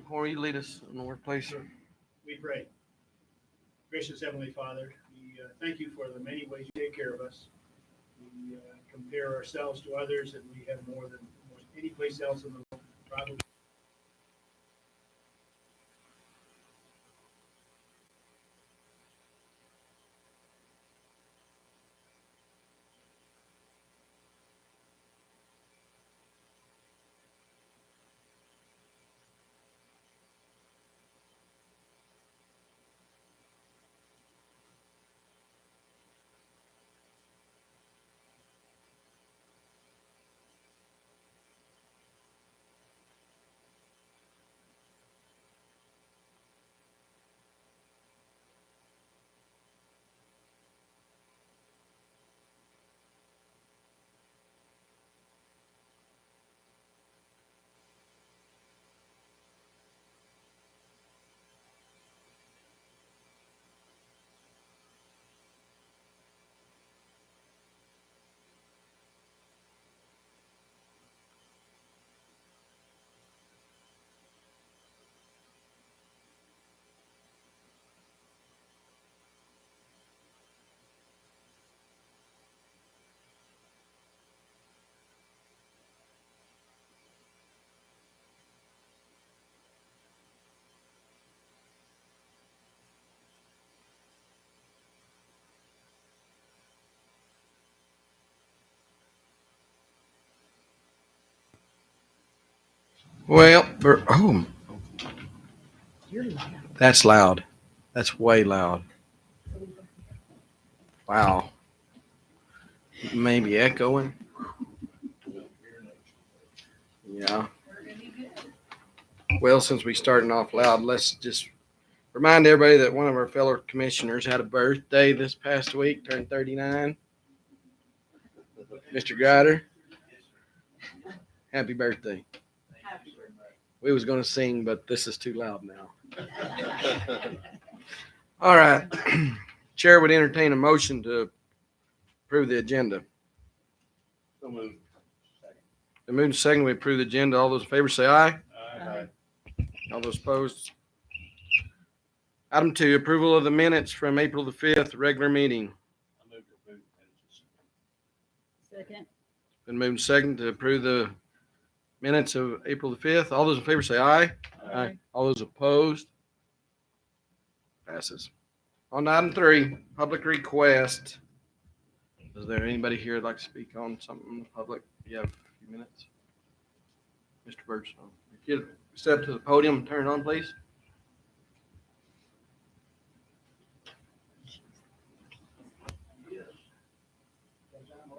Corey, you lead us in the workplace. We pray. Gracious Heavenly Father, we thank you for the many ways you take care of us. We compare ourselves to others, and we have more than almost any place else in the world. Probably. Well, You're loud. that's loud. That's way loud. Wow. Maybe echoing. Yeah. Well, since we starting off loud, let's just remind everybody that one of our fellow commissioners had a birthday this past week, turned 39. Mr. Grider, happy birthday. We was going to sing, but this is too loud now. All right. Chair would entertain a motion to approve the agenda. So moved. The move to second, we approve the agenda. All those in favor say aye. Aye. All those opposed. Item 2, approval of the minutes from April the 5th, regular meeting. I move to approve the minutes. Second. Been moved second to approve the minutes of April the 5th. All those in favor say aye. Aye. All those opposed. Passes. On to item 3, public request. Is there anybody here that'd like to speak on something in the public? You have a few minutes. Mr. Birdsong, if you step to the podium and turn it on, please.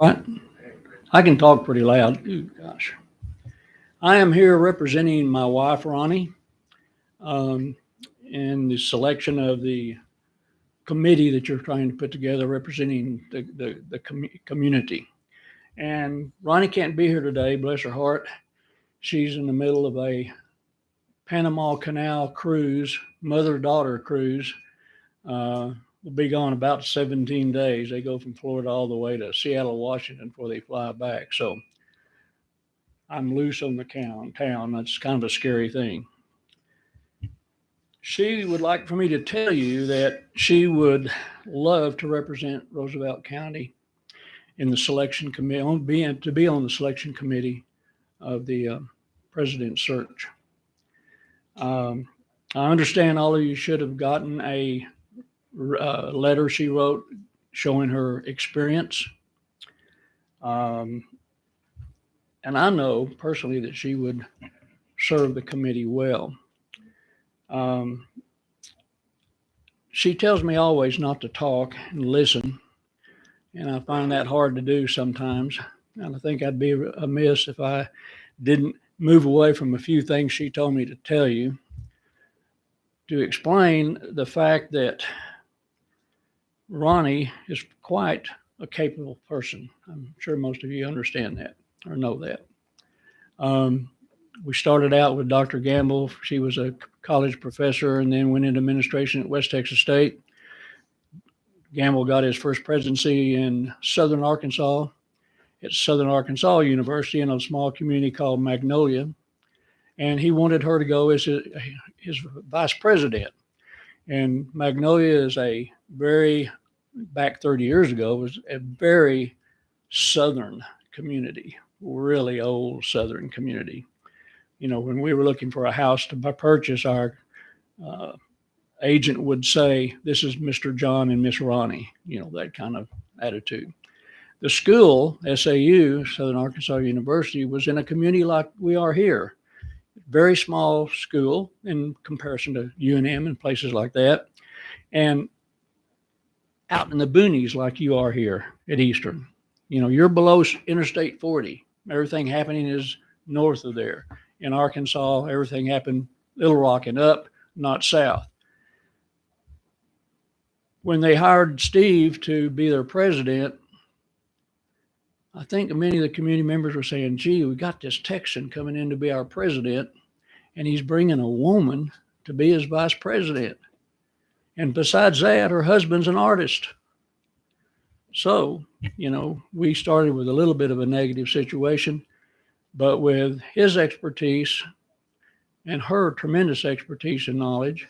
Right. I can talk pretty loud. Ooh, gosh. I am here representing my wife, Ronnie, in the selection of the committee that you're trying to put together representing the community. And Ronnie can't be here today, bless her heart. She's in the middle of a Panama Canal cruise, mother-daughter cruise. Will be gone about 17 days. They go from Florida all the way to Seattle, Washington before they fly back. So I'm loose on the town. That's kind of a scary thing. She would like for me to tell you that she would love to represent Roosevelt County in the selection committee, to be on the selection committee of the president's search. I understand all of you should have gotten a letter she wrote showing her experience. And I know personally that she would serve the committee well. She tells me always not to talk and listen, and I find that hard to do sometimes. And I think I'd be amiss if I didn't move away from a few things she told me to tell you to explain the fact that Ronnie is quite a capable person. I'm sure most of you understand that or know that. We started out with Dr. Gamble. She was a college professor and then went into administration at West Texas State. Gamble got his first presidency in Southern Arkansas at Southern Arkansas University in a small community called Magnolia. and he wanted her to go as his vice president. And Magnolia is back 30 years ago, was a very Southern community, really old Southern community. You know, when we were looking for a house to purchase, our agent would say, "This is Mr. John and Miss Ronnie," you know, that kind of attitude. The school, SAU, Southern Arkansas University, was in a community like we are here. Very small school in comparison to UNM and places like that. And out in the boonies like you are here at Eastern. You know, you're below Interstate 40. Everything happening is north of there. In Arkansas, everything happened Little Rock and up, not south. When they hired Steve to be their president, I think many of the community members were saying, "Gee, we got this Texan coming in to be our president, and he's bringing a woman to be his vice president. And besides that, her husband's an artist." So, you know, we started with a little bit of a negative situation, but with his expertise and her tremendous expertise and knowledge,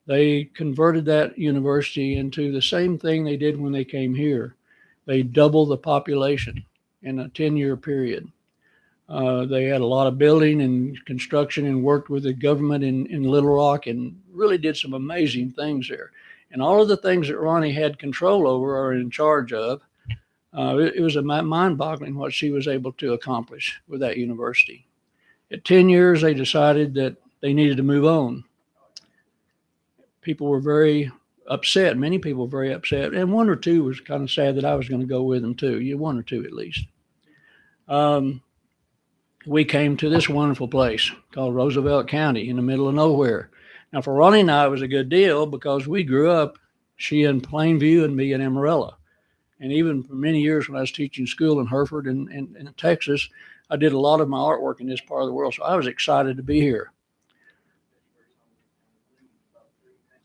they converted that university into the same thing they did when they came here. They doubled the population in a 10-year period. They had a lot of building and construction and worked with the government in Little Rock and really did some amazing things there. And all of the things that Ronnie had control over or in charge of, it was mind-boggling what she was able to accomplish with that university. At 10 years, they decided that they needed to move on. People were very upset. Many people were very upset. And one or two was kind of sad that I was going to go with them too. One or two at least. We came to this wonderful place called Roosevelt County in the middle of nowhere. Now, for Ronnie and I, it was a good deal because we grew up, she in Plainview and me in Amarillo. And even for many years when I was teaching school in Hereford and in Texas, I did a lot of my artwork in this part of the world. So I was excited to be here.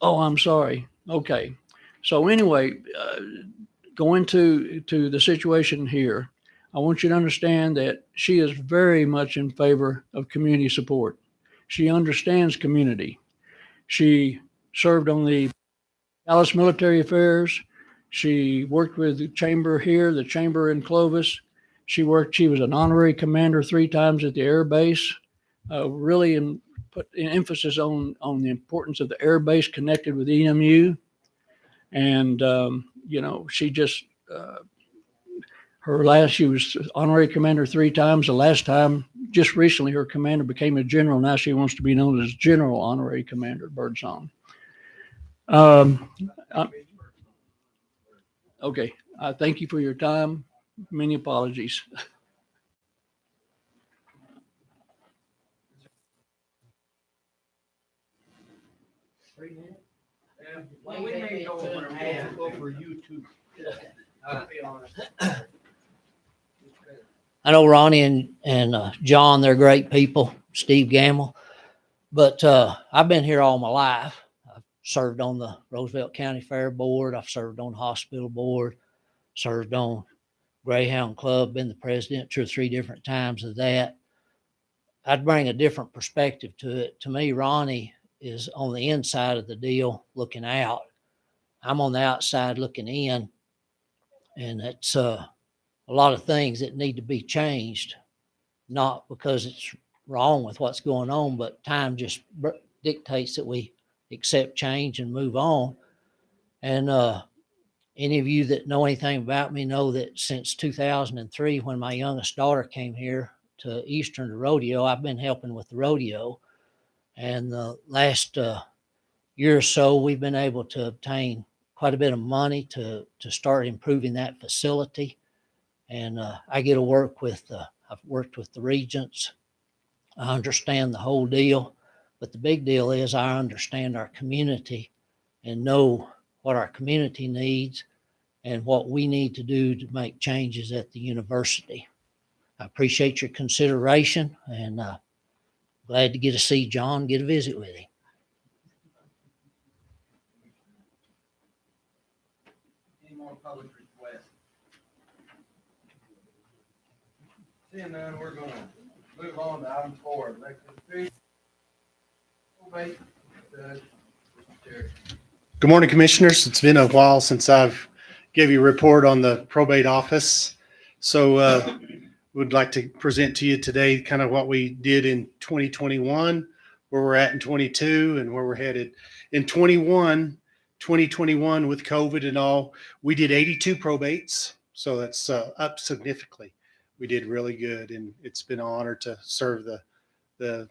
Oh, I'm sorry. Okay. So anyway, going to the situation here, I want you to understand that she is very much in favor of community support. She understands community. She served on the Dallas Military Affairs. She worked with the chamber here, the chamber in Clovis. She was an honorary commander 3 times at the Air Base, really put an emphasis on the importance of the Air Base connected with EMU. And, you know, she just, she was honorary commander 3 times. The last time, just recently, her commander became a general. Now she wants to be known as General Honorary Commander Birdsong. Okay. Thank you for your time. Many apologies. Well, we may go over and we'll go for YouTube. I'll be honest. I know Ronnie and John, they're great people, Steve Gamble, but I've been here all my life. I've served on the Roosevelt County Fair Board. I've served on the hospital board, served on Greyhound Club, been the president 2 or 3 different times of that. I'd bring a different perspective to it. To me, Ronnie is on the inside of the deal looking out. I'm on the outside looking in, and it's a lot of things that need to be changed, not because it's wrong with what's going on, but time just dictates that we accept change and move on. And any of you that know anything about me know that since 2003, when my youngest daughter came here to Eastern to rodeo, I've been helping with the rodeo. And the last year or so, we've been able to obtain quite a bit of money to start improving that facility. And I get to work with, I've worked with the regents. I understand the whole deal, but the big deal is I understand our community and know what our community needs and what we need to do to make changes at the university. I appreciate your consideration, and glad to get to see John, get a visit with him. Any more public requests? Seeing none, we're gonna move on to item 4, elected officials. probate. Mr. Terry. Good morning, Commissioners. It's been a while since I've gave you a report on the probate office. So would like to present to you today kind of what we did in 2021, where we're at in 22, and where we're headed. In 2021 with COVID and all, we did 82 probates. So that's up significantly. We did really good, and it's been an honor to serve the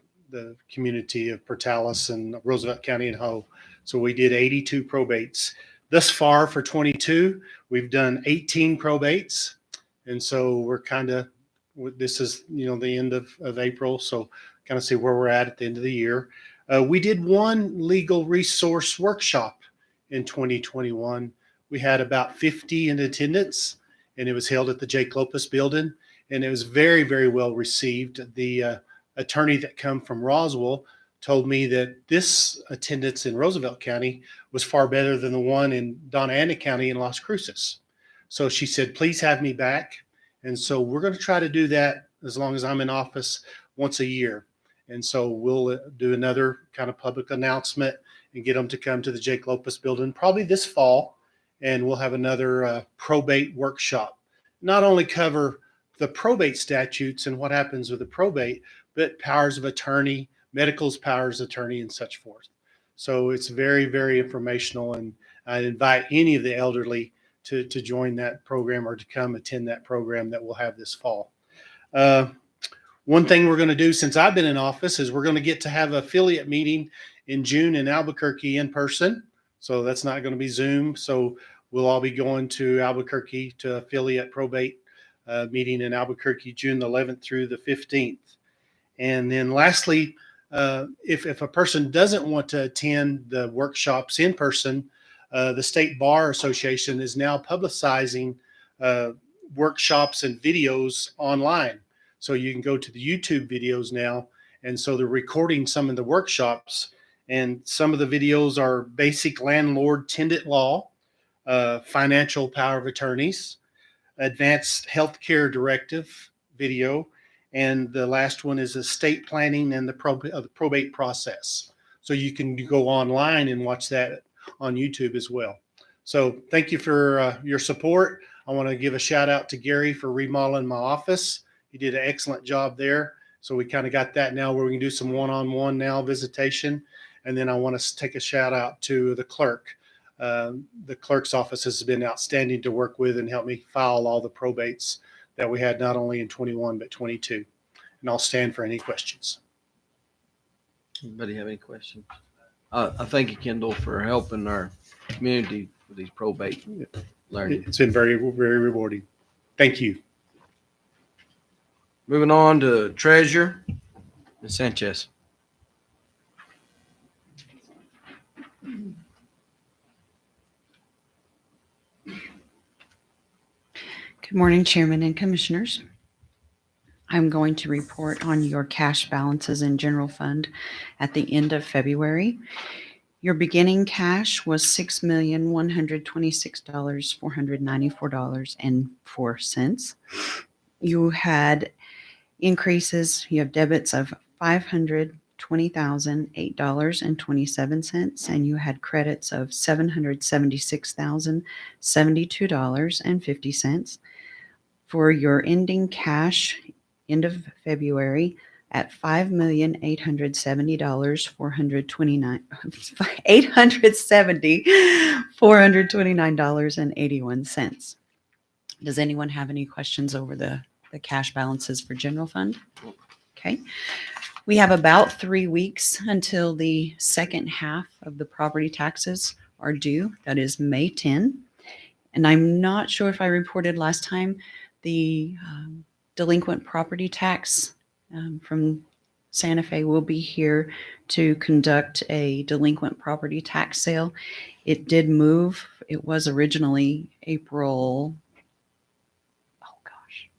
community of Portales and Roosevelt County and Ho. So we did 82 probates. Thus far for 22, we've done 18 probates. And so we're kind of, this is, the end of April. So kind of see where we're at the end of the year. We did one legal resource workshop in 2021. We had about 50 in attendance, and it was held at the Jake Lopez building. And it was very, very well received. The attorney that come from Roswell told me that this attendance in Roosevelt County was far better than the one in Donna Ana County in Las Cruces. So she said, please have me back. And so we're going to try to do that as long as I'm in office once a year. And so we'll do another kind of public announcement and get them to come to the Jake Lopez building probably this fall. And we'll have another probate workshop. Not only cover the probate statutes and what happens with the probate, but powers of attorney, medical's powers of attorney, and such forth. So it's very, very informational, and I invite any of the elderly to join that program or to come attend that program that we'll have this fall. One thing we're going to do since I've been in office is we're going to get to have an affiliate meeting in June in Albuquerque in person. So that's not going to be Zoom. So we'll all be going to Albuquerque to affiliate probate meeting in Albuquerque, June 11th through the 15th. And then lastly, if a person doesn't want to attend the workshops in person, the State Bar Association is now publicizing workshops and videos online. So you can go to the YouTube videos now. And so they're recording some of the workshops. And some of the videos are basic landlord tenant law, financial power of attorneys, advanced healthcare directive video, and the last one is estate planning and the probate process. So you can go online and watch that on YouTube as well. So thank you for your support. I want to give a shout out to Gary for remodeling my office. He did an excellent job there. So we kind of got that now where we can do some one-on-one now visitation. And then I want to take a shout out to the clerk. The clerk's office has been outstanding to work with and help me file all the probates that we had not only in 21 but 22. And I'll stand for any questions. Anybody have any questions? I thank you, Kendall, for helping our community with these probate learning. It's been very, very rewarding. Thank you. Moving on to treasurer, Ms. Sanchez. Good morning, Chairman and Commissioners. I'm going to report on your cash balances in general fund at the end of February. Your beginning cash was $6,126,494.04. You had increases, you have debits of $520,008.27, and you had credits of $776,072.50. For your ending cash, end of February, at $5,870,429.81. Does anyone have any questions over the cash balances for general fund? Okay. We have about 3 weeks until the second half of the property taxes are due. That is May 10. And I'm not sure if I reported last time, the delinquent property tax from Santa Fe will be here to conduct a delinquent property tax sale. It did move. It was originally April. Oh gosh.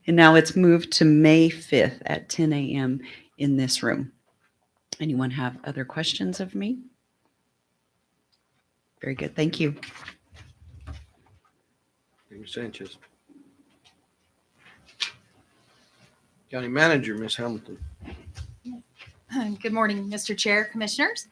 And now it's moved to May 5th at 10 a.m. in this room. Anyone have other questions of me? Very good. Thank you. Ms. Sanchez. County Manager, Ms. Hamilton. Good morning, Mr. Chair, Commissioners.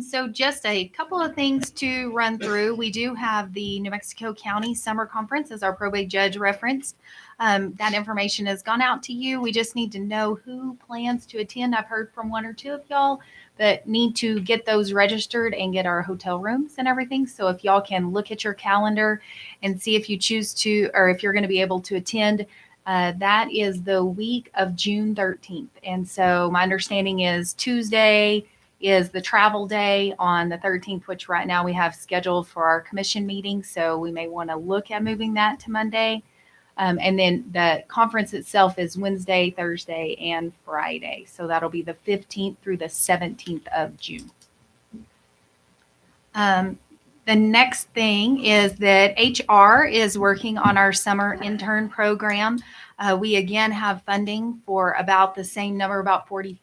So just a couple of things to run through. We do have the New Mexico County Summer Conference, as our probate judge referenced. That information has gone out to you. We just need to know who plans to attend. I've heard from one or two of y'all that need to get those registered and get our hotel rooms and everything. So if y'all can look at your calendar and see if you choose to, or if you're going to be able to attend, that is the week of June 13th. And so my understanding is Tuesday is the travel day on the 13th, which right now we have scheduled for our commission meeting. So we may want to look at moving that to Monday. And then the conference itself is Wednesday, Thursday, and Friday. So that'll be the 15th through the 17th of June. The next thing is that HR is working on our summer intern program. We again have funding for about the same number, about 40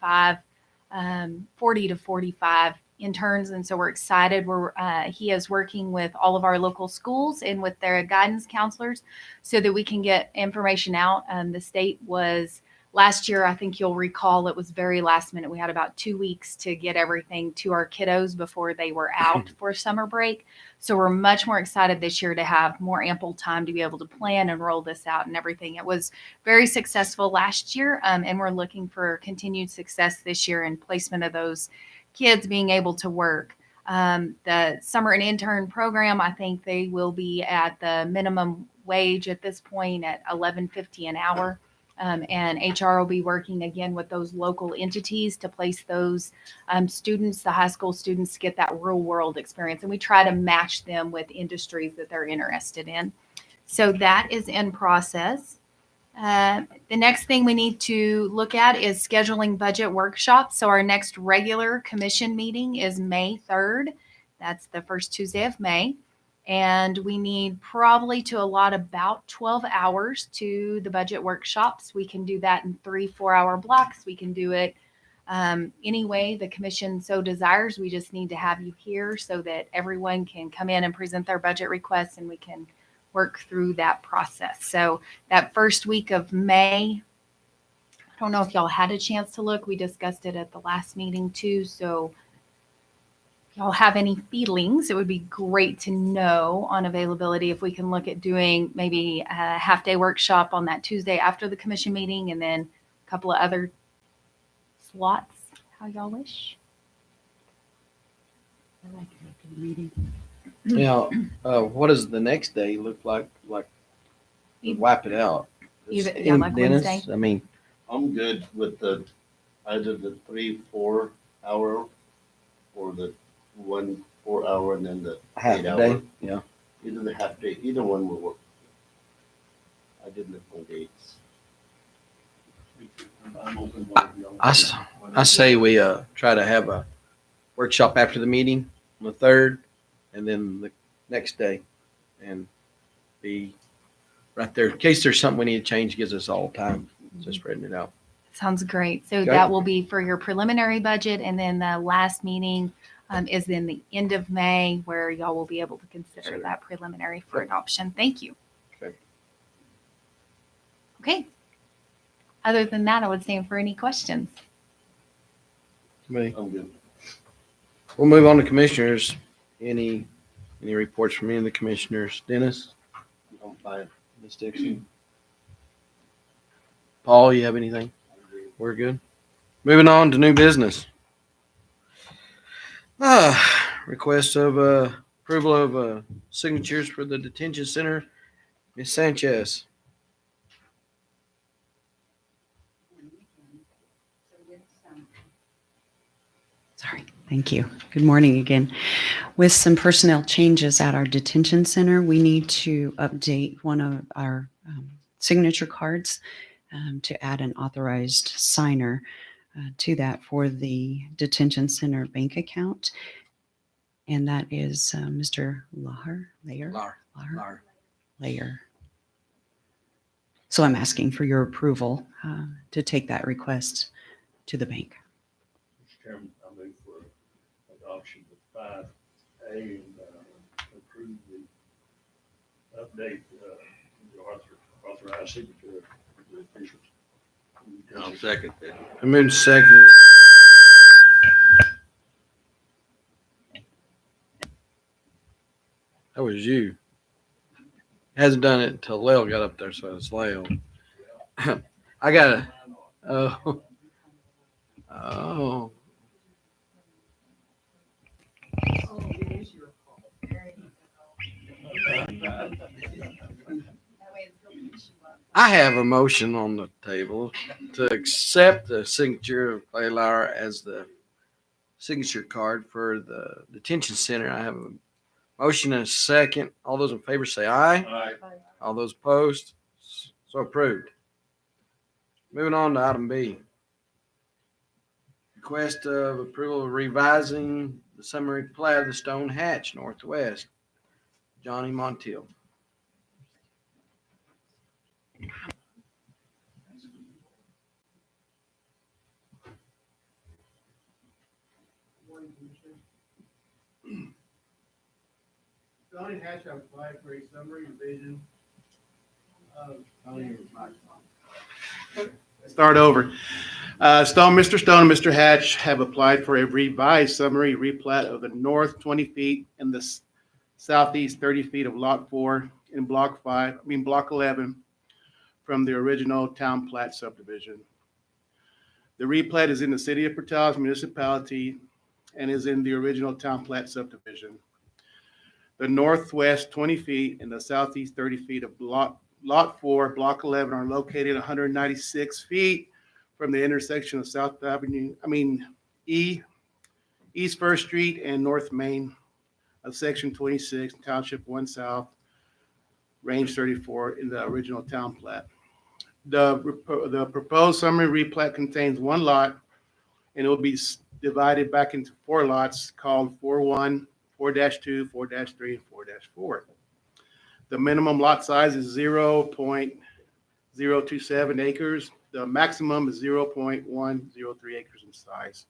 to 45 interns. And so we're excited. He is working with all of our local schools and with their guidance counselors so that we can get information out. The state was last year, I think you'll recall, it was very last minute. We had about 2 weeks to get everything to our kiddos before they were out for summer break. So we're much more excited this year to have more ample time to be able to plan and roll this out and everything. It was very successful last year, and we're looking for continued success this year in placement of those kids being able to work. The summer and intern program, I think they will be at the minimum wage at this point at $11.50 an hour. And HR will be working again with those local entities to place those students, the high school students, to get that real world experience. And we try to match them with industries that they're interested in. So that is in process. The next thing we need to look at is scheduling budget workshops. So our next regular commission meeting is May 3rd. That's the first Tuesday of May. And we need probably to allot about 12 hours to the budget workshops. We can do that in 3-4 hour blocks. We can do it any way the commission so desires. We just need to have you here so that everyone can come in and present their budget requests and we can work through that process. So that first week of May, I don't know if y'all had a chance to look. We discussed it at the last meeting too. So if y'all have any feelings, it would be great to know on availability if we can look at doing maybe a half-day workshop on that Tuesday after the commission meeting and then a couple of other slots, how y'all wish. I like it after the meeting. Now, what does the next day look like? Like, wipe it out. Yeah, like Dennis, Wednesday. I mean, I'm good with either the 3-4 hour or the 1-4 hour and then the half 8 a hour. day. Yeah. Either the half day, either one will work. I did look on dates. I'm open. I say we try to have a workshop after the meeting on the 3rd and then the next day and be right there in case there's something we need to change. Gives us all time. Just spreading it out. Sounds great. So Okay. that will be for your preliminary budget. And then the last meeting is in the end of May where y'all will be able to consider that preliminary for adoption. Thank you. Okay. Okay. Other than that, I would stand for any questions. Somebody- I'm good. We'll move on to commissioners. Any reports from any of the commissioners? Dennis, I'm fine. Ms. Dixon, Paul, you have anything? We're good. Moving on to new business. Request of approval of signatures for the detention center. Ms. Sanchez. Sorry. Thank you. Good morning again. With some personnel changes at our detention center, we need to update one of our signature cards to add an authorized signer to that for the detention center bank account. And that is Mr. Layer. So I'm asking for your approval to take that request to the bank. Mr. Chairman, I move for adoption of 5A and approve the update, the authorized signature of the officials. I'll second that. I moved second. That was you. Hasn't done it until Lale got up there, so it's Lale. I gotta. Oh. Oh. I have a motion on the table to accept the signature of Clay Lauer as the signature card for the detention center. I have a motion and a second. All those in favor say aye. Aye. All those opposed? So approved. Moving on to item B. Request of approval of revising the summary plat of the Stone Hatch Northwest. Johnny Montiel. Stone Hatch applied for a summary revision of. Start over. Mr. Stone and Mr. Hatch have applied for a revised summary replat of the north 20 feet and the southeast 30 feet of Lot 4 in Block 11 from the original town plat subdivision. The replat is in the city of Portales municipality and is in the original town plat subdivision. The northwest 20 feet and the southeast 30 feet of Lot 4, Block 11 are located 196 feet from the intersection of East First Street and North Main of Section 26, Township 1 South, Range 34 in the original town plat. The proposed summary replat contains one lot, and it will be divided back into 4 lots called 4-1, 4-2, 4-3, and 4-4. The minimum lot size is 0.027 acres. The maximum is 0.103 acres in size.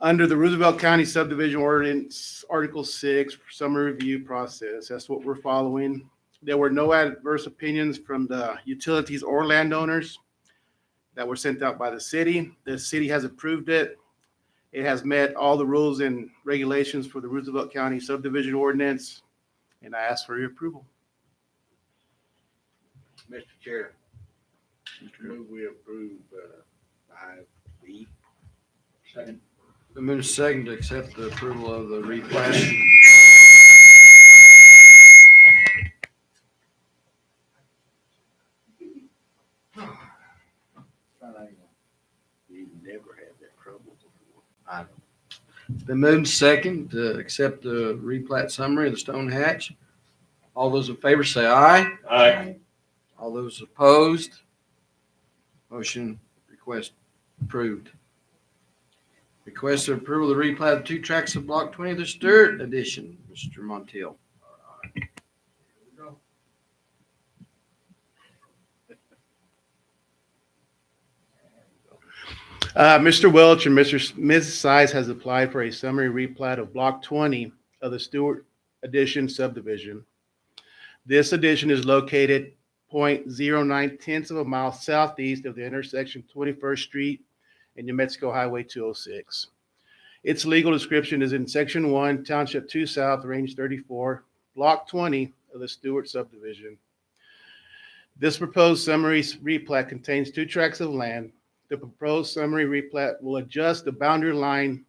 Under the Roosevelt County Subdivision Ordinance, Article 6, summary review process, that's what we're following. There were no adverse opinions from the utilities or landowners that were sent out by the city. The city has approved it. It has met all the rules and regulations for the Roosevelt County Subdivision Ordinance, and I ask for your approval. Mr. Chair, move we approve 5B. Second. The move second to accept the approval of the replat. We've never had that trouble before. The move second to accept the replat summary of the Stone Hatch. All those in favor say aye. Aye. All those opposed? Motion request approved. Request of approval of the replat of 2 tracts of Block 20 of the Stewart Edition. Mr. Montiel. Mr. Welch and Ms. Size has applied for a summary replat of Block 20 of the Stewart Addition subdivision. This addition is located 0.09 of a mile southeast of the intersection 21st Street and New Mexico Highway 206. Its legal description is in Section 1, Township 2 South, Range 34, Block 20 of the Stewart subdivision. This proposed summary replat contains 2 tracts of land. The proposed summary replat will adjust the boundary line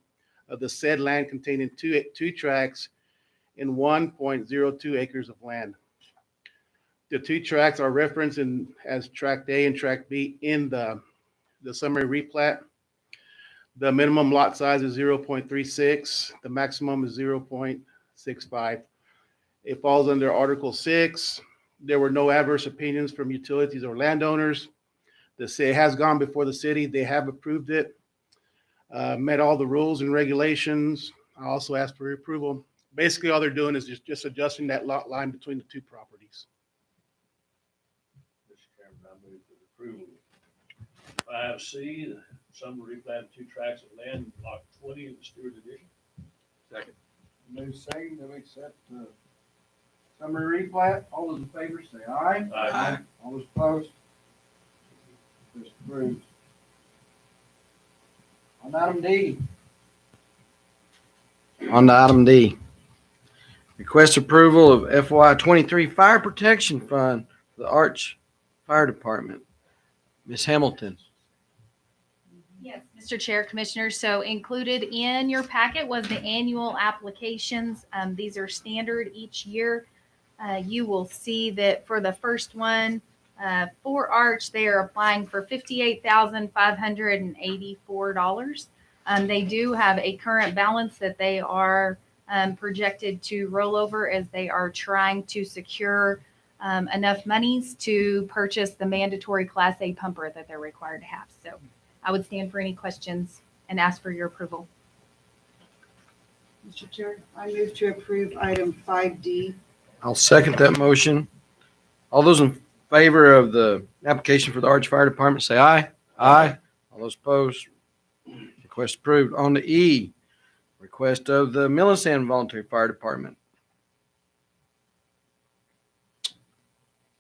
of the said land containing two tracts in 1.02 acres of land. The 2 tracts are referenced as Tract A and Tract B in the summary replat. The minimum lot size is 0.36. The maximum is 0.65. It falls under Article 6. There were no adverse opinions from utilities or landowners. The city has gone before the city. They have approved it, met all the rules and regulations. I also asked for your approval. Basically, all they're doing is just adjusting that lot line between the 2 properties. Mr. Chairman, I move for approval. 5C, the summary replat of 2 tracts of land, Block 20 of the Stewart Addition. Second. Move second to accept the summary replat. All those in favor say aye. Aye. All those opposed? This approved. On item D. On to item D. Request approval of FY 23 Fire Protection Fund for the Arch Fire Department. Ms. Hamilton. Yes, Mr. Chair, Commissioners, so included in your packet was the annual applications. These are standard each year. You will see that for the first one, for Arch, they are applying for $58,584. They do have a current balance that they are projected to roll over as they are trying to secure enough monies to purchase the mandatory Class A pumper that they're required to have. So I would stand for any questions and ask for your approval. Mr. Chair, I move to approve item 5D. I'll second that motion. All those in favor of the application for the Arch Fire Department, say aye. Aye. All those opposed, request approved. On to E, request of the Millicent Voluntary Fire Department.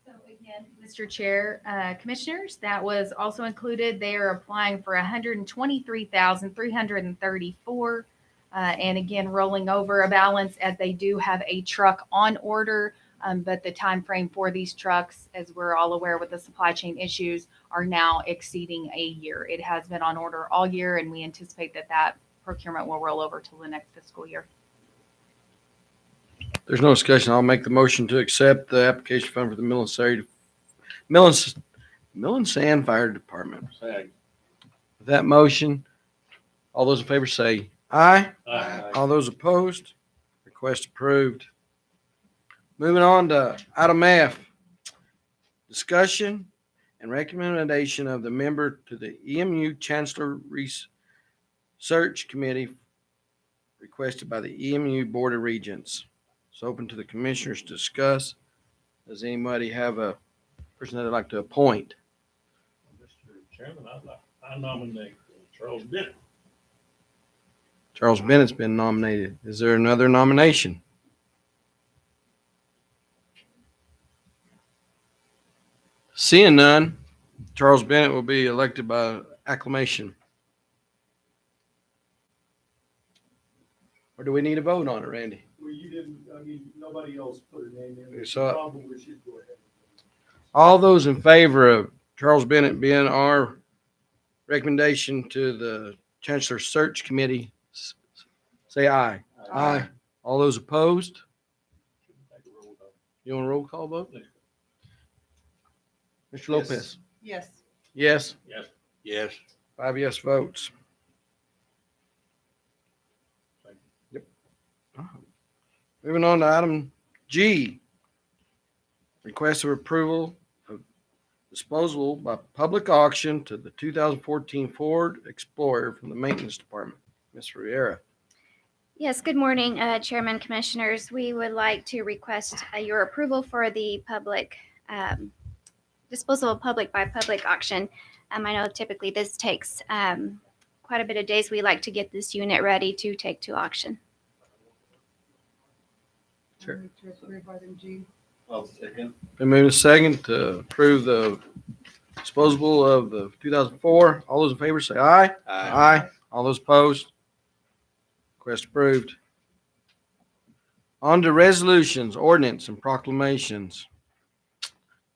So again, Mr. Chair, Commissioners, that was also included. They are applying for $123,334. And again, rolling over a balance as they do have a truck on order. But the time frame for these trucks, as we're all aware with the supply chain issues, are now exceeding a year. It has been on order all year, and we anticipate that that procurement will roll over till the next fiscal year. There's no discussion. I'll make the motion to accept the application fund for the Millicent Fire Department. Second. With that motion, all those in favor say aye. Aye. All those opposed, request approved. Moving on to item F, discussion and recommendation of the member to the EMU Chancellor Research Committee requested by the EMU Board of Regents. It's open to the commissioners to discuss. Does anybody have a person that they'd like to appoint? Mr. Chairman, I nominate Charles Bennett. Charles Bennett's been nominated. Is there another nomination? Seeing none, Charles Bennett will be elected by acclamation. Or do we need a vote on it, Randy? Well, you didn't, nobody else put a name in. So- Probably we should go ahead. All those in favor of Charles Bennett being our recommendation to the Chancellor Search Committee, say aye. Aye. All those opposed? You want a roll call vote? Mr. Lopez? Yes. Yes. Yes. Yes. 5 yes votes. Yep. Moving on to item G. Request of approval of disposal by public auction to the 2014 Ford Explorer from the Maintenance Department. Ms. Riera. Yes, good morning, Chairman, Commissioners. We would like to request your approval for the public disposal of public by public auction. I know typically this takes quite a bit of days. We like to get this unit ready to take to auction. Sure. I move to approve item G. I'll second. Been moved and second to approve the disposal of the 2004. All those in favor say aye. Aye. All those opposed? Request approved. On to resolutions, ordinance, and proclamations.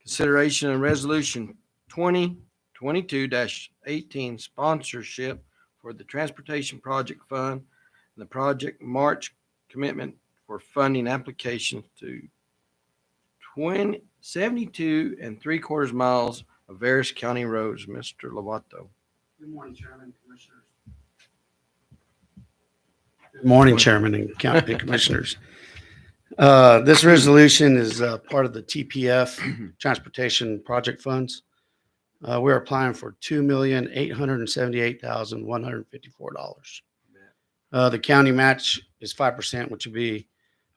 Consideration of resolution 2022-18 sponsorship for the Transportation Project Fund and the Project March commitment for funding applications to 72 3/4 miles of various county roads. Mr. Lovato. Good morning, Chairman, Commissioners. Good morning, Chairman and County Commissioners. This resolution is part of the TPF Transportation Project Funds. We're applying for $2,878,154. The county match is 5%, which would be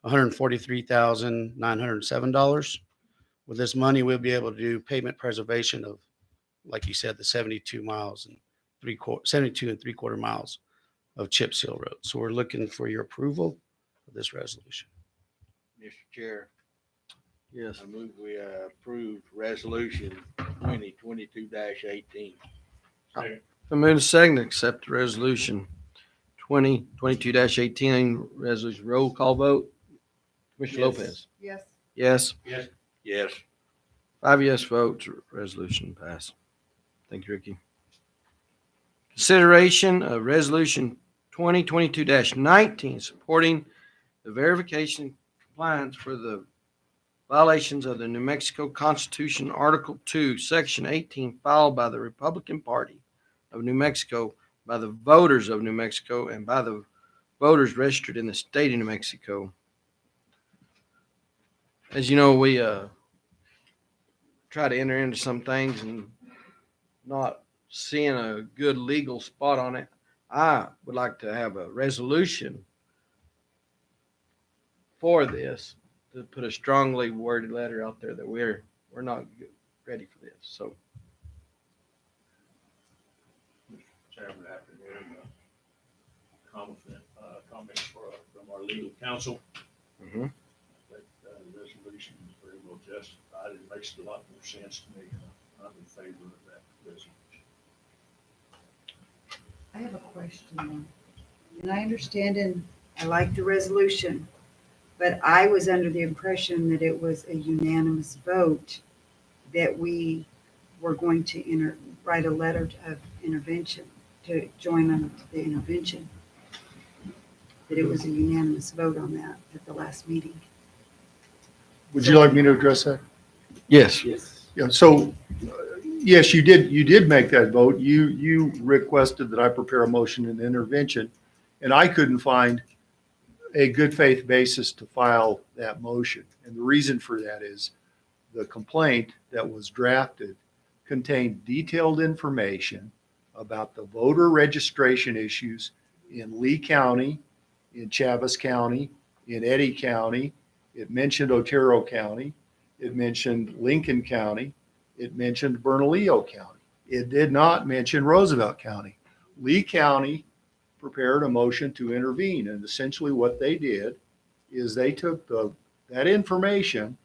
$143,907. With this money, we'll be able to do pavement preservation of, like you said, the 72 and 3/4 miles of chip seal road. So we're looking for your approval of this resolution. Mr. Chair, Yes. I move we approve resolution 2022-18. Second. Been moved and second to accept the resolution 2022-18 resolution. Roll call vote. Commissioner Yes. Lopez. Yes. Yes. Yes. Yes. 5 yes votes, resolution passed. Thank you, Ricky. Consideration of resolution 2022-19 supporting the verification compliance for the violations of the New Mexico Constitution, Article 2, Section 18, filed by the Republican Party of New Mexico, by the voters of New Mexico, and by the voters registered in the state of New Mexico. As you know, we try to enter into some things and not seeing a good legal spot on it. I would like to have a resolution for this, to put a strongly worded letter out there that we're not ready for this. So Chairman, after hearing comments from our legal counsel, mhm. that the resolution is very well justified. It makes a lot more sense to me. I'm in favor of that resolution. I have a question. And I understand and I like the resolution, but I was under the impression that it was a unanimous vote that we were going to write a letter of intervention, to join on the intervention. That it was a unanimous vote on that at the last meeting. Would you like me to address that? Yes. Yeah, so, yes, you did make that vote. You requested that I prepare a motion in intervention, and I couldn't find a good faith basis to file that motion. And the reason for that is the complaint that was drafted contained detailed information about the voter registration issues in Lee County, in Chaves County, in Eddy County. It mentioned Otero County. It mentioned Lincoln County. It mentioned Bernalillo County. It did not mention Roosevelt County. Lee County prepared a motion to intervene, and essentially what they did is they took that information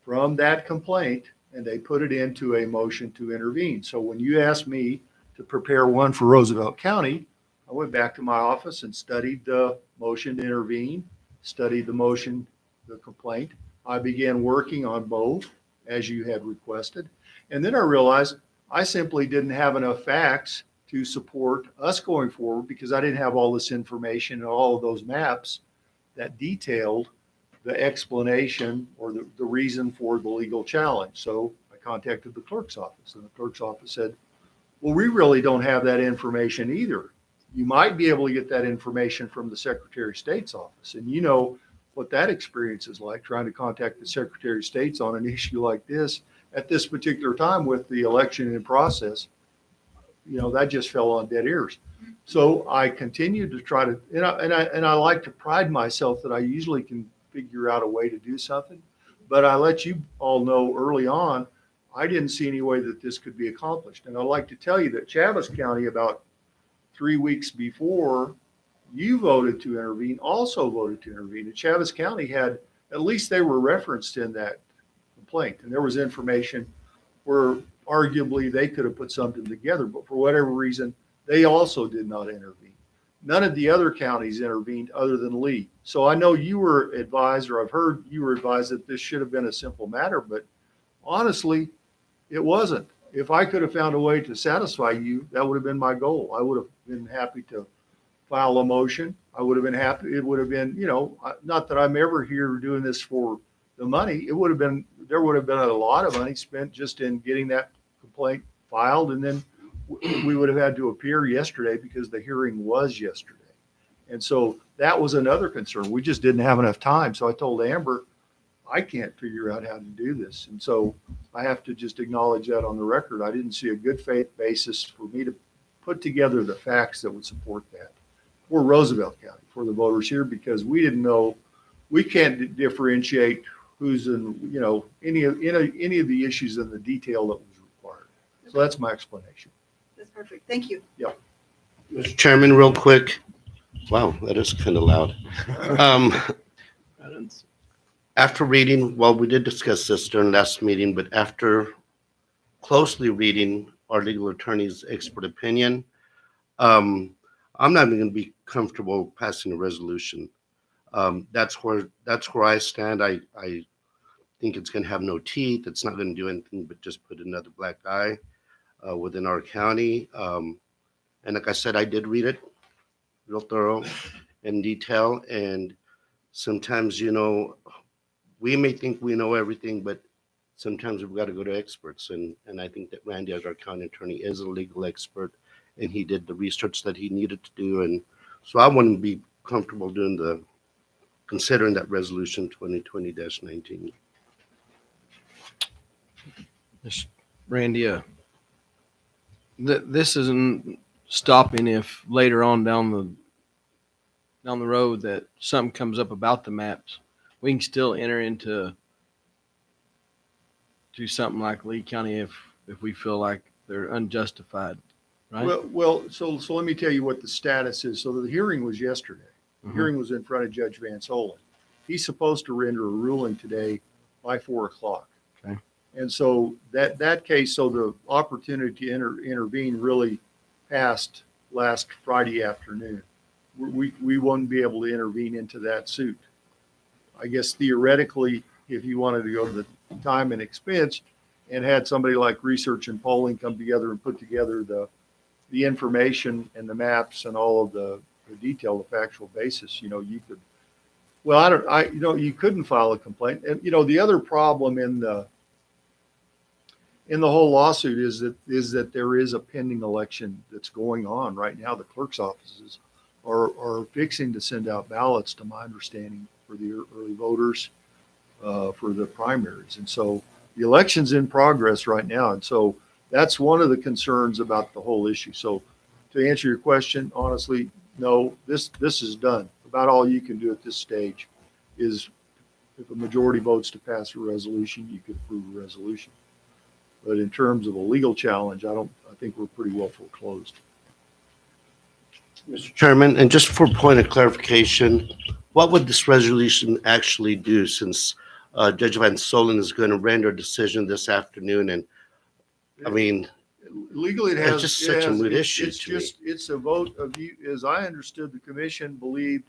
from that complaint and they put it into a motion to intervene. So when you asked me to prepare one for Roosevelt County, I went back to my office and studied the motion to intervene, studied the complaint. I began working on both as you had requested. And then I realized I simply didn't have enough facts to support us going forward because I didn't have all this information and all of those maps that detailed the explanation or the reason for the legal challenge. So I contacted the clerk's office, and the clerk's office said, well, we really don't have that information either. You might be able to get that information from the Secretary of State's office. And you know what that experience is like, trying to contact the Secretary of State's on an issue like this at this particular time with the election in process. You know, that just fell on dead ears. So I continued to try to, and I like to pride myself that I usually can figure out a way to do something, but I let you all know early on, I didn't see any way that this could be accomplished. And I'd like to tell you that Chaves County, about 3 weeks before you voted to intervene, also voted to intervene. And Chaves County had, at least they were referenced in that complaint. And there was information where arguably they could have put something together, but for whatever reason, they also did not intervene. None of the other counties intervened other than Lee. So I know you were advised, or I've heard you were advised that this should have been a simple matter, but honestly, it wasn't. If I could have found a way to satisfy you, that would have been my goal. I would have been happy to file a motion. I would have been happy. It would have been, you know, not that I'm ever here doing this for the money. It would have been, there would have been a lot of money spent just in getting that complaint filed. And then we would have had to appear yesterday because the hearing was yesterday. And so that was another concern. We just didn't have enough time. So I told Amber, I can't figure out how to do this. And so I have to just acknowledge that on the record. I didn't see a good faith basis for me to put together the facts that would support that for Roosevelt County, for the voters here, because we didn't know, we can't differentiate who's in, you know, any of the issues in the detail that was required. So that's my explanation. That's perfect. Thank you. Mr. Chairman, real quick. Wow, that is kind of loud. After reading, well, we did discuss this during last meeting, but after closely reading our legal attorney's expert opinion, I'm not even going to be comfortable passing a resolution. That's where I stand. I think it's going to have no teeth. It's not going to do anything but just put another black eye within our county. And like I said, I did read it real thorough in detail. And sometimes, we may think we know everything, but sometimes we've got to go to experts. And I think that Randy, as our county attorney, is a legal expert, and he did the research that he needed to do. And so I wouldn't be comfortable considering that resolution 2020-19. Randy, this isn't stopping if later on down the road that something comes up about the maps, we can still enter into something like Lee County if we feel like they're unjustified, right? Well, so let me tell you what the status is. So the hearing was yesterday. The hearing was in front of Judge Van Solen. He's supposed to render a ruling today by 4:00. Okay. And so that case, so the opportunity to intervene really passed last Friday afternoon. We won't be able to intervene into that suit. I guess theoretically, if you wanted to go to the time and expense and had somebody like Research and Polling come together and put together the information and the maps and all of the detail, the factual basis, you could, well, you couldn't file a complaint. And, the other problem in the whole lawsuit is that there is a pending election that's going on right now. The clerk's offices are fixing to send out ballots, to my understanding, for the early voters for the primaries. And so the election's in progress right now. And so that's one of the concerns about the whole issue. So to answer your question, honestly, no, this is done. About all you can do at this stage is, if a majority votes to pass a resolution, you could approve a resolution. But in terms of a legal challenge, I think we're pretty well foreclosed. Mr. Chairman, and just for point of clarification, what would this resolution actually do, since Judge Van Solen is going to render a decision this afternoon? And I mean, Legally, it's just such a moot issue to me. It's a vote of you. As I understood, the commission believed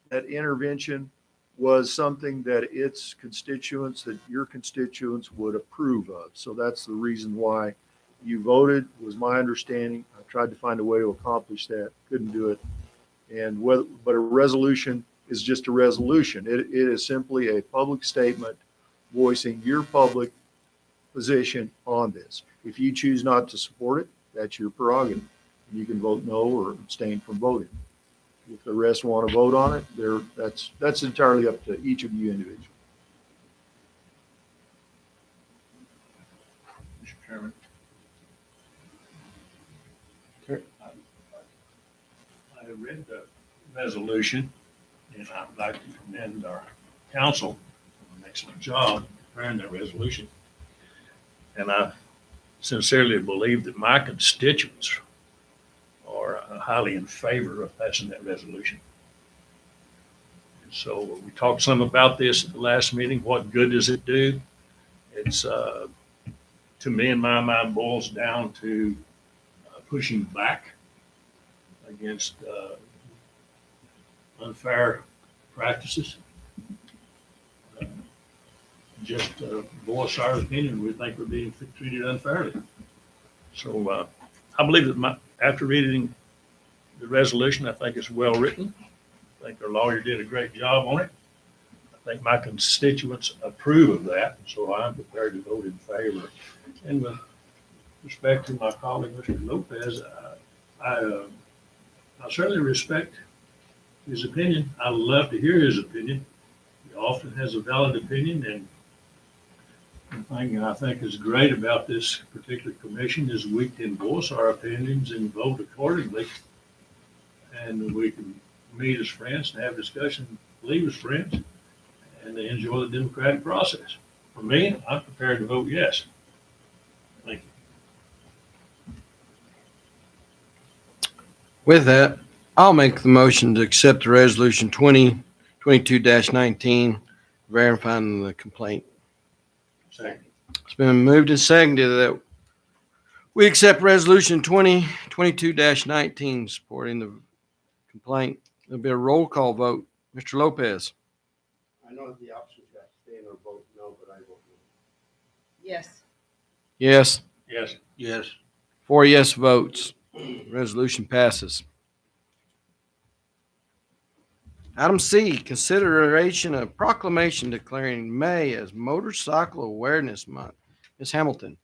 that intervention was something that its constituents, that your constituents would approve of. So that's the reason why you voted, was my understanding. I tried to find a way to accomplish that, couldn't do it. But a resolution is just a resolution. It is simply a public statement voicing your public position on this. If you choose not to support it, that's your prerogative. You can vote no or abstain from voting. If the rest want to vote on it, that's entirely up to each of you individually. Mr. Chairman. I read the resolution, and I'd like to commend our council for an excellent job preparing that resolution. And I sincerely believe that my constituents are highly in favor of passing that resolution. And so we talked some about this at the last meeting. What good does it do? It's, to me, in my mind, boils down to pushing back against unfair practices. Just voice our opinion. We think we're being treated unfairly. So I believe that after reading the resolution, I think it's well written. I think our lawyer did a great job on it. I think my constituents approve of that, so I'm prepared to vote in favor. And with respect to my colleague, Mr. Lopez, I certainly respect his opinion. I love to hear his opinion. He often has a valid opinion, and the thing I think is great about this particular commission is we can voice our opinions and vote accordingly. And we can meet as friends and have discussion, leave as friends, and enjoy the democratic process. For me, I'm prepared to vote yes. Thank you. With that, I'll make the motion to accept the resolution 2022-19, verifying the complaint. Second. It's been moved and seconded that we accept resolution 2022-19, supporting the complaint. There'll be a roll call vote. Mr. Lopez. I know the options got stay or vote no, but I vote no. Yes. Yes. Yes. Yes. 4 yes votes. Resolution passes. Item C, consideration of proclamation declaring May as Motorcycle Awareness Month. Ms. Hamilton.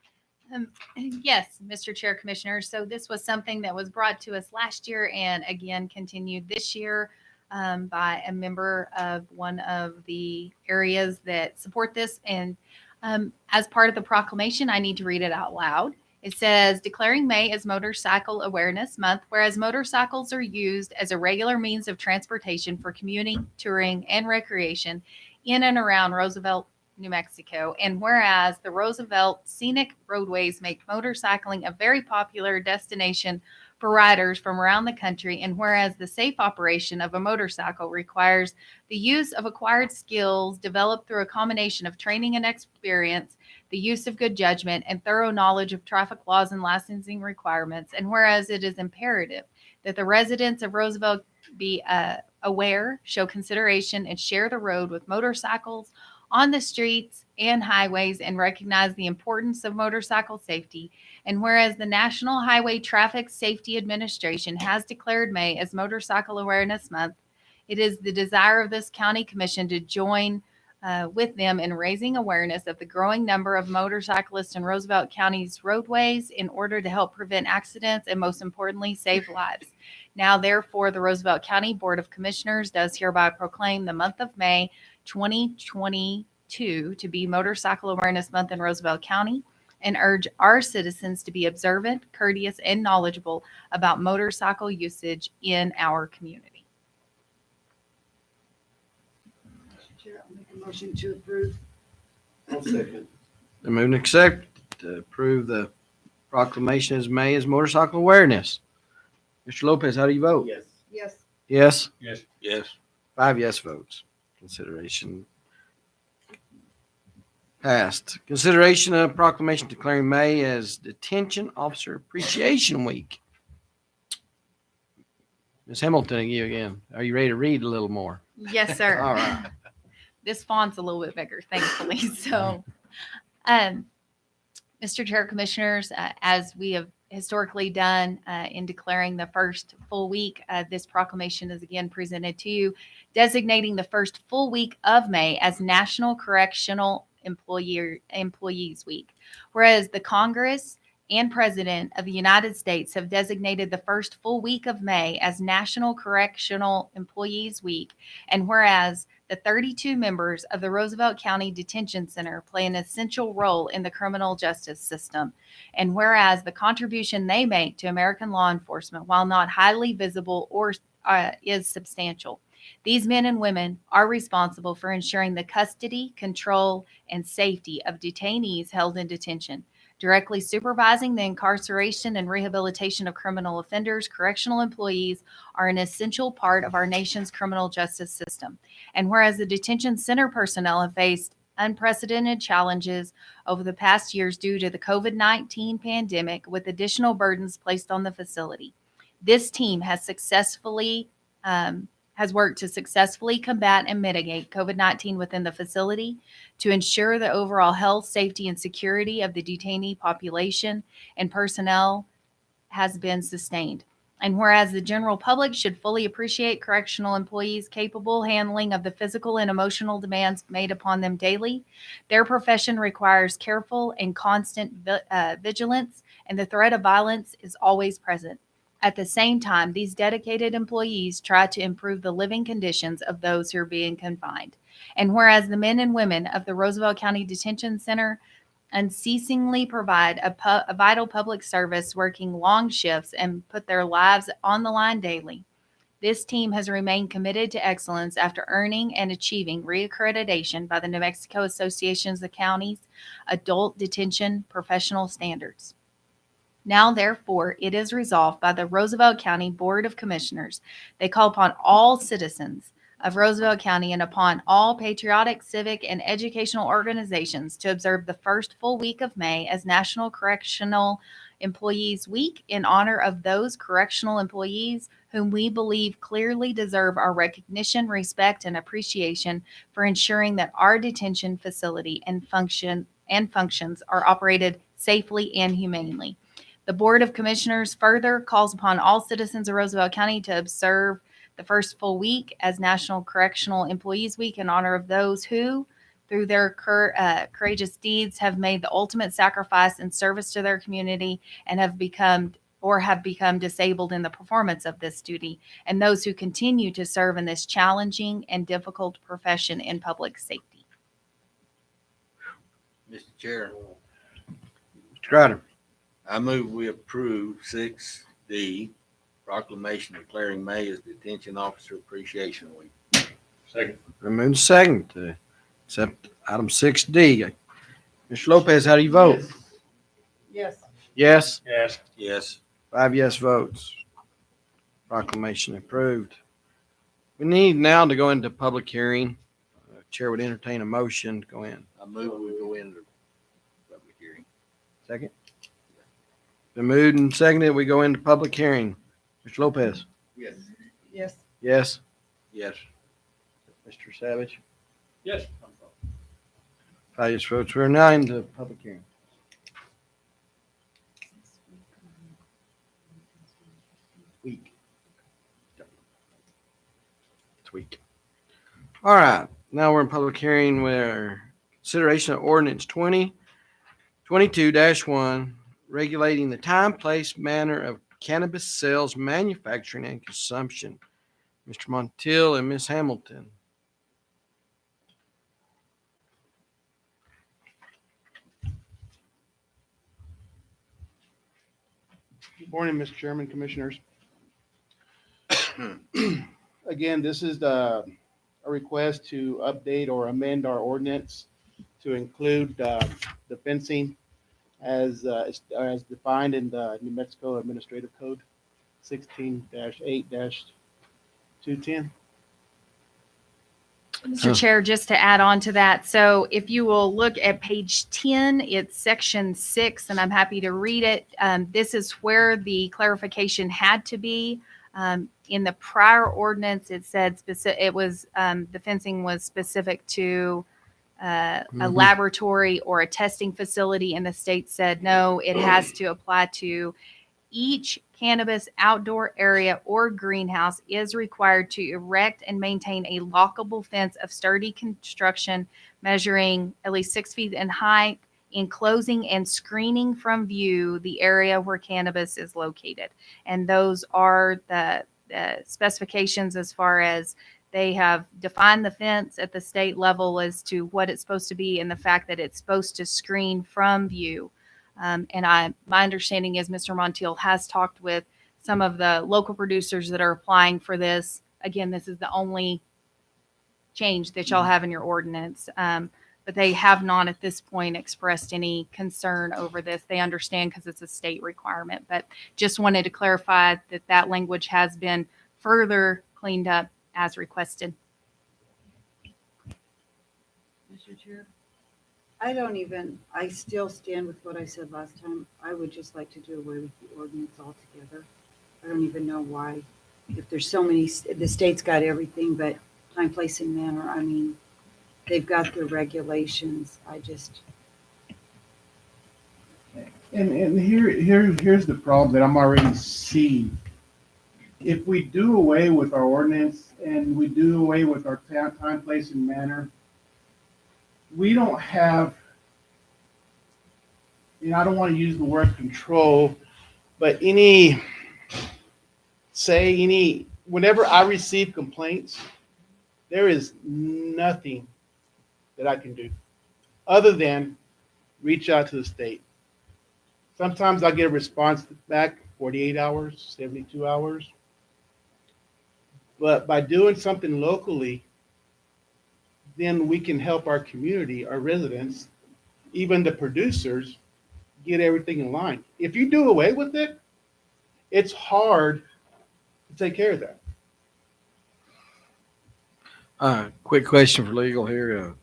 Yes, Mr. Chair, Commissioners. So this was something that was brought to us last year and again continued this year by a member of one of the areas that support this. And as part of the proclamation, I need to read it out loud. It says, declaring May as Motorcycle Awareness Month, whereas motorcycles are used as a regular means of transportation for commuting, touring, and recreation in and around Roosevelt, New Mexico. And whereas the Roosevelt scenic roadways make motorcycling a very popular destination for riders from around the country, and whereas the safe operation of a motorcycle requires the use of acquired skills developed through a combination of training and experience, the use of good judgment, and thorough knowledge of traffic laws and licensing requirements, and whereas it is imperative that the residents of Roosevelt be aware, show consideration, and share the road with motorcycles on the streets and highways and recognize the importance of motorcycle safety. And whereas the National Highway Traffic Safety Administration has declared May as Motorcycle Awareness Month, it is the desire of this county commission to join with them in raising awareness of the growing number of motorcyclists in Roosevelt County's roadways in order to help prevent accidents and, most importantly, save lives. Now, therefore, the Roosevelt County Board of Commissioners does hereby proclaim the month of May 2022 to be Motorcycle Awareness Month in Roosevelt County and urge our citizens to be observant, courteous, and knowledgeable about motorcycle usage in our community. Mr. Chair, I'll make a motion to approve. I'll second. The move and accept to approve the proclamation as May as Motorcycle Awareness. Mr. Lopez, how do you vote? Yes. Yes. Yes. Yes. Yes. 5 yes votes. Consideration passed. Consideration of proclamation declaring May as Detention Officer Appreciation Week. Ms. Hamilton, you again. Are you ready to read a little more? Yes, sir. All right. This font's a little bit bigger, thankfully. So, Mr. Chair, Commissioners, as we have historically done in declaring the first full week, this proclamation is again presented to you, designating the first full week of May as National Correctional Employees Week. Whereas the Congress and President of the United States have designated the first full week of May as National Correctional Employees Week, and whereas the 32 members of the Roosevelt County Detention Center play an essential role in the criminal justice system, and whereas the contribution they make to American law enforcement, while not highly visible or is substantial, these men and women are responsible for ensuring the custody, control, and safety of detainees held in detention. Directly supervising the incarceration and rehabilitation of criminal offenders, correctional employees are an essential part of our nation's criminal justice system. And whereas the detention center personnel have faced unprecedented challenges over the past years due to the COVID-19 pandemic, with additional burdens placed on the facility, this team has worked to successfully combat and mitigate COVID-19 within the facility, to ensure the overall health, safety, and security of the detainee population and personnel has been sustained. And whereas the general public should fully appreciate correctional employees' capable handling of the physical and emotional demands made upon them daily, their profession requires careful and constant vigilance, and the threat of violence is always present. At the same time, these dedicated employees try to improve the living conditions of those who are being confined. And whereas the men and women of the Roosevelt County Detention Center unceasingly provide a vital public service, working long shifts and put their lives on the line daily, this team has remained committed to excellence after earning and achieving reaccreditation by the New Mexico Associations of Counties Adult Detention Professional Standards. Now, therefore, it is resolved by the Roosevelt County Board of Commissioners. They call upon all citizens of Roosevelt County and upon all patriotic, civic, and educational organizations to observe the first full week of May as National Correctional Employees Week in honor of those correctional employees whom we believe clearly deserve our recognition, respect, and appreciation for ensuring that our detention facility and functions are operated safely and humanely. The Board of Commissioners further calls upon all citizens of Roosevelt County to observe the first full week as National Correctional Employees Week in honor of those who, through their courageous deeds, have made the ultimate sacrifice in service to their community and have become disabled in the performance of this duty, and those who continue to serve in this challenging and difficult profession in public safety. Mr. Chair, Mr. Crowder. I move we approve 6D, proclamation declaring May as Detention Officer Appreciation Week. Second. Been moved second to accept item 6D. Mr. Lopez, how do you vote? Yes. Yes? Yes. Yes. 5 yes votes. Proclamation approved. We need now to go into public hearing. Chair would entertain a motion to go in. I move we go into public hearing. Second? Been moved and seconded. We go into public hearing. Mr. Lopez? Yes. Yes. Yes? Yes. Mr. Savage? Yes. 5 yes votes. We're now into public hearing. Week. It's week. All right. Now we're in public hearing where consideration of ordinance 2022-1 regulating the time, place, manner of cannabis sales, manufacturing, and consumption. Mr. Montiel and Ms. Hamilton. Good morning, Mr. Chairman, Commissioners. Again, this is a request to update or amend our ordinance to include the fencing as defined in the New Mexico Administrative Code 16-8-210. Mr. Chair, just to add on to that, so if you will look at page 10, it's section 6, and I'm happy to read it. This is where the clarification had to be. In the prior ordinance, it said the fencing was specific to a laboratory or a testing facility, and the state said, no, it has to apply to each cannabis outdoor area or greenhouse is required to erect and maintain a lockable fence of sturdy construction measuring at least 6 feet in height, enclosing and screening from view the area where cannabis is located. And those are the specifications as far as they have defined the fence at the state level as to what it's supposed to be and the fact that it's supposed to screen from view. My understanding is Mr. Montiel has talked with some of the local producers that are applying for this. Again, this is the only change that y'all have in your ordinance. But they have not at this point expressed any concern over this. They understand because it's a state requirement, but just wanted to clarify that that language has been further cleaned up as requested. Mr. Chair, I still stand with what I said last time. I would just like to do away with the ordinance altogether. I don't even know why, if there's so many, the state's got everything, but time, place, and manner, I mean, they've got the regulations. And here's the problem that I'm already seeing. If we do away with our ordinance and we do away with our time, place, and manner, we don't have, and I don't want to use the word control, but whenever I receive complaints, there is nothing that I can do other than reach out to the state. Sometimes I get a response back 48 hours, 72 hours. But by doing something locally, then we can help our community, our residents, even the producers, get everything in line. If you do away with it, it's hard to take care of that. Quick question for legal here.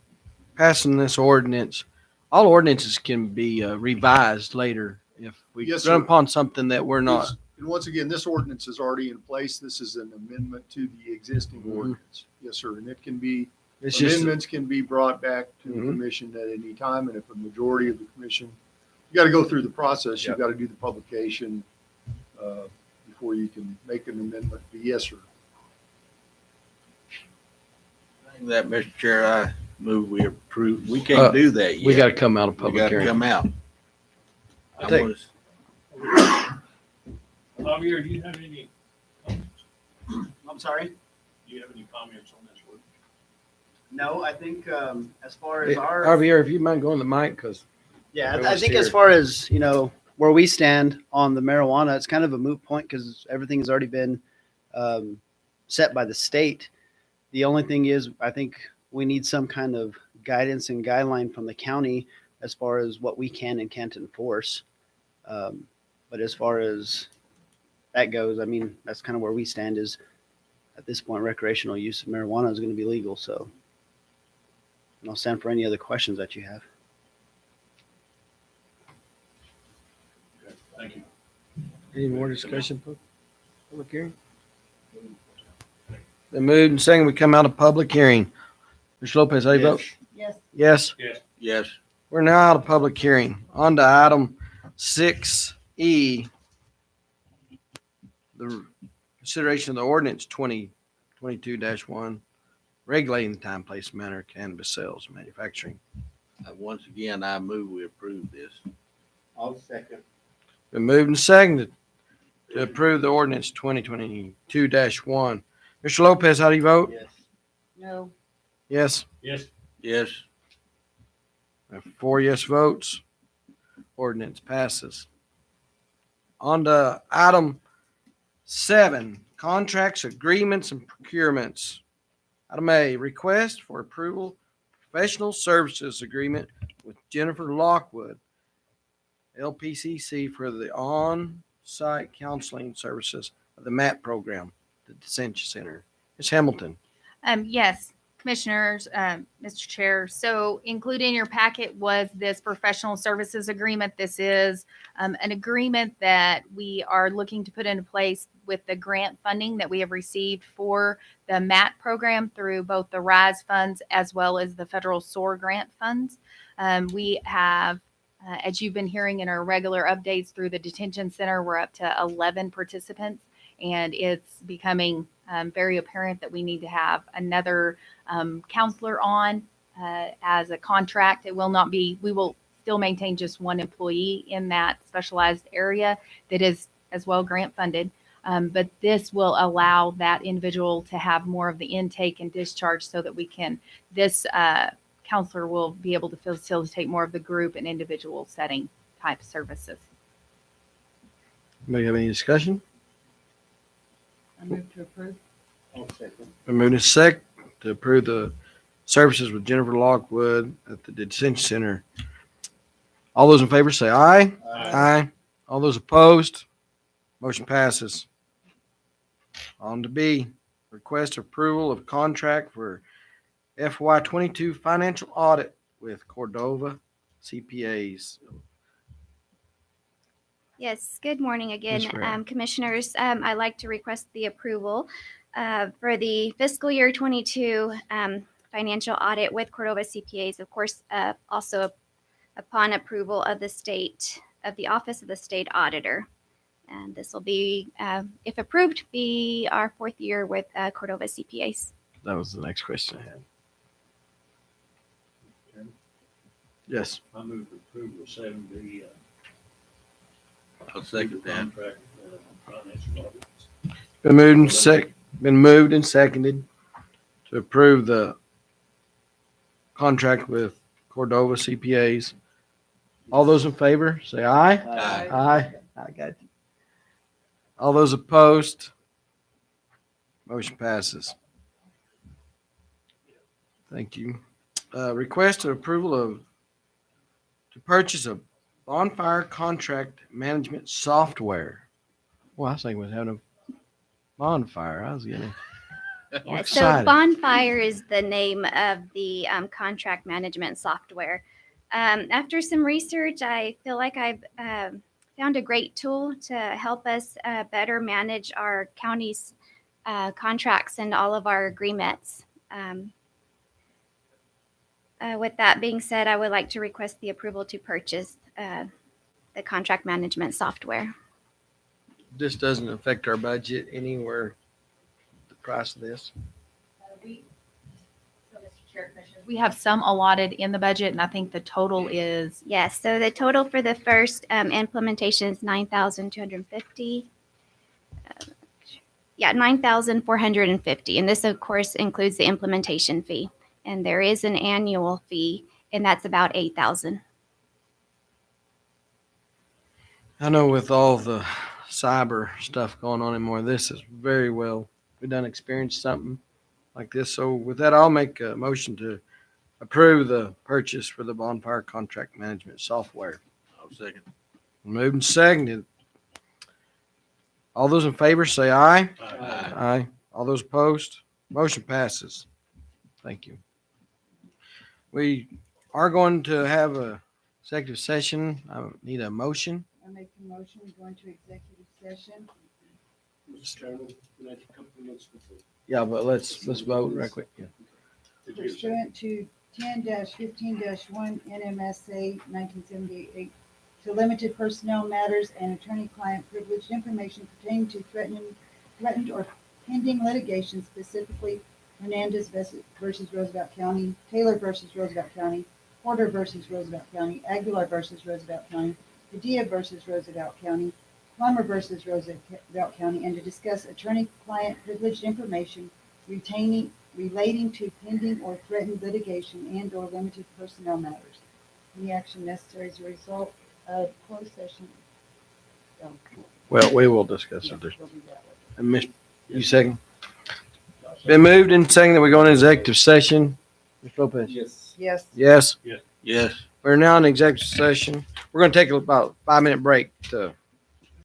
Passing this ordinance, all ordinances can be revised later if we Yes, run sir. upon something that we're not. And once again, this ordinance is already in place. This is an amendment to the existing Mhm. ordinance. Yes, sir. And it can be, It's just, amendments can be brought back to the Mhm. commission at any time. And if a majority of the commission, you got to go through the process. Yep. You've got to do the publication before you can make an amendment. But yes, sir. That, Mr. Chair, I move we approve. We can't do that yet. we got to come out of We public gotta hearing. come out. I I think- was- Javier, do you have any, I'm sorry? do you have any comments on this one? No, I think as far Hey, as our, Javier, if you mind going to the mic, because yeah, I I was think as here. far as, where we stand on the marijuana, it's kind of a moot point because everything has already been set by the state. The only thing is, I think we need some kind of guidance and guideline from the county as far as what we can and can't enforce. But as far as that goes, I mean, that's kind of where we stand is at this point, recreational use of marijuana is going to be legal. So and I'll stand for any other questions that you have. Okay, thank you. any more discussion? Public hearing? The moved and second, we come out of public hearing. Mr. Lopez, how you vote? Yes. Yes. Yes. We're now out of public hearing. On to item 6E. The consideration of the ordinance 2022-1, regulating the time, place, manner of cannabis sales and manufacturing. Once again, I move we approve this. I'll second. Been moved and seconded to approve the ordinance 2022-1. Mr. Lopez, how do you vote? Yes. No. Yes. Yes. Yes. 4 yes votes. Ordinance passes. On to item 7, contracts, agreements, and procurements. Item A, request for approval, professional services agreement with Jennifer Lockwood, LPCC, for the on-site counseling services of the MAP program, the Detention Center. Ms. Hamilton. Yes, Commissioners, Mr. Chair. So included in your packet was this professional services agreement. This is an agreement that we are looking to put into place with the grant funding that we have received for the MAT program through both the RISE funds as well as the federal SOAR grant funds. We have, as you've been hearing in our regular updates through the detention center, we're up to 11 participants, and it's becoming very apparent that we need to have another counselor on as a contract. It will not be, we will still maintain just one employee in that specialized area that is as well grant funded. But this will allow that individual to have more of the intake and discharge so that we can, this counselor will be able to facilitate more of the group and individual setting type services. Anybody have any discussion? I move to approve. I'll second. Been moved and seconded to approve the services with Jennifer Lockwood at the detention center. All those in favor say aye. Aye. All those opposed? Motion passes. On to B, request approval of contract for FY22 financial audit with Cordova CPAs. Yes, good morning again, Yes, ma'am. Commissioners. I'd like to request the approval for the fiscal year 22 financial audit with Cordova CPAs, of course, also upon approval of the state, of the Office of the State Auditor. And this will be, if approved, be our 4th year with Cordova CPAs. That was the next question I had. Yes. I move for approval of 7B. I'll second that. Contract, financial audits. Been moved and seconded to approve the contract with Cordova CPAs. All those in favor, say aye. Aye. Aye. I got you. All those opposed? Motion passes. Thank you. Request of approval to purchase a bonfire contract management software. Well, I was thinking we was having a bonfire. I was getting Yeah, so excited. Bonfire is the name of the contract management software. After some research, I feel like I've found a great tool to help us better manage our county's contracts and all of our agreements. With that being said, I would like to request the approval to purchase the contract management software. This doesn't affect our budget anywhere, the price of this. We have some allotted in the budget, and I think the total is, Yes, so the total for the first implementation is 9,250. Yeah, 9,450. And this, of course, includes the implementation fee. And there is an annual fee, and that's about 8,000. I know with all the cyber stuff going on anymore, this is very well, we done experienced something like this. So with that, I'll make a motion to approve the purchase for the bonfire contract management software. I'll second. Moved and seconded. All those in favor say aye. Aye. Aye. All those opposed? Motion passes. Thank you. We are going to have a executive session. I need a motion. I make the motion, we go into executive session. Yeah, but let's vote right quick. Yeah. Pursuant to 10-15-1 NMSA 1978, to limited personnel matters and attorney-client privileged information pertaining to threatened or pending litigation, specifically Hernandez versus Roosevelt County, Taylor versus Roosevelt County, Porter versus Roosevelt County, Aguilar versus Roosevelt County, Padilla versus Roosevelt County, Plummer versus Roosevelt County, and to discuss attorney-client privileged information relating to pending or threatened litigation and/or limited personnel matters. Any action necessary as a result of closed session? Well, we will discuss it. We'll do that. And Mr. You second? Been moved and seconded that we go into executive session. Ms. Lopez? Yes. Yes. Yes. Yes. We're now in executive session. We're going to take about a 5-minute break to